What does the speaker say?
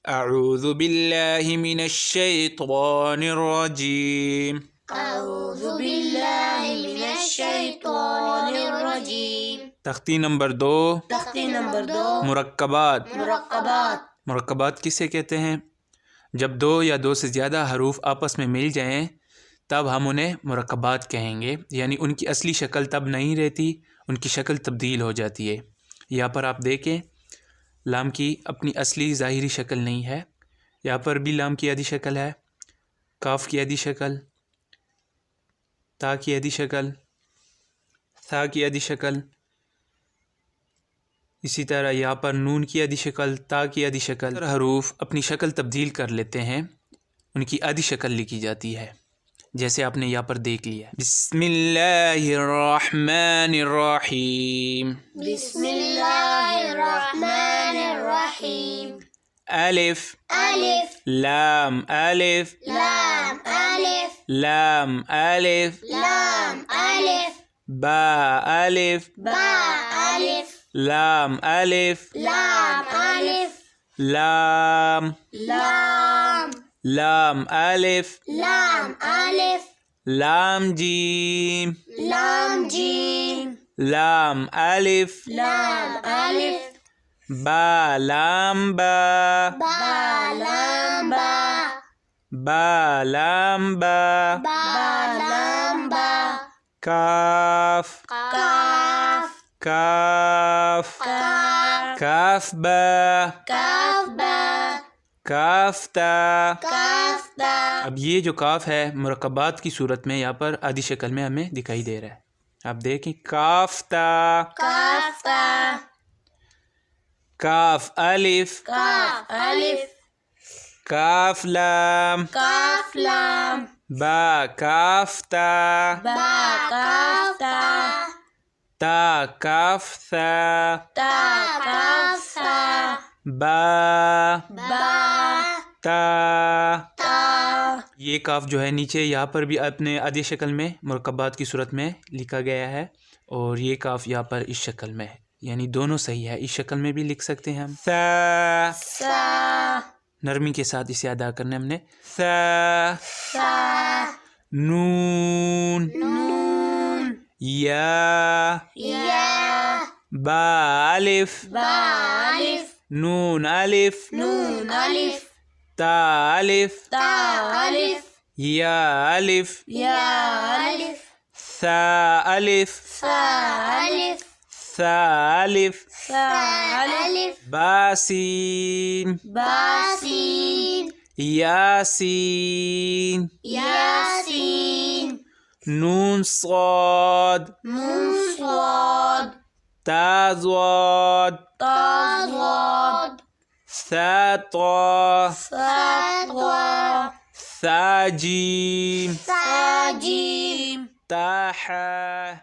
اعوذ باللہ من الشیطان الرجیم اعوذ باللہ من الشیطان الرجیم۔ تختی نمبر 2، تختی نمبر 2، مرکبات۔ مرکبات۔ مرکبات کسے کہتے ہیں؟ جب دو یا دو سے زیادہ حروف آپس میں مل جائیں تب ہم انہیں مرکبات کہیں گے، یعنی ان کی اصلی شکل تب نہیں رہتی، ان کی شکل تبدیل ہو جاتی ہے۔ یہاں پر آپ دیکھیں لام کی اپنی اصلی ظاہری شکل نہیں ہے، یہاں پر بھی لام کی آدھی شکل ہے، کاف کی آدھی شکل، تا کی آدھی شکل، ثا کی آدھی شکل، اسی طرح یہاں پر نون کی آدھی شکل، تا کی آدھی شکل۔ ہر حروف اپنی شکل تبدیل کر لیتے ہیں، ان کی آدھی شکل لکھی جاتی ہے، جیسے آپ نے یہاں پر دیکھ لیا۔ بسم اللہ الرحمن الرحیم، بسم اللہ الرحمن الرحیم۔ الف الف، لام الف لام الف، لام الف لام الف، با الف با الف، لام الف لام الف، لام لام، لام الف لام الف، لام جیم لام جیم، لام الف لام الف، با لام با با لام با، با لام با با لام با، کاف کاف، کاف کاف، کاف با کاف با، کاف تا۔ کاف تا۔ اب یہ جو کاف ہے مرکبات کی صورت میں یہاں پر آدھی شکل میں ہمیں دکھائی دے رہا ہے، آپ دیکھیں کاف تا، کاف تا، کاف الف، کاف الف، کاف لام، کاف لام، با کاف تا، با کاف تا، تا کاف ثا، تا کاف تا، با با تا۔ تا۔ یہ کاف جو ہے نیچے یہاں پر بھی اپنے آدھی شکل میں مرکبات کی صورت میں لکھا گیا ہے، اور یہ کاف یہاں پر اس شکل میں ہے، یعنی دونوں صحیح ہے، اس شکل میں بھی لکھ سکتے ہیں ہم۔ ثا، سا، نرمی کے ساتھ اسے ادا کرنا ہم نے، ثا، سا، نون، نون، یا، یا، با الف، با الف، نون الف، نون الف، تا الف، تا الف، یا الف، یا الف، ثا الف، سا الف، ثا الف، سا الف، با سین، با سین، یا سین، یا سین، نون صاد، نون صاد، تا ضاد، تا ضاد، ثا طا، سا طا، ثا جیم، سا جیم، تا حا۔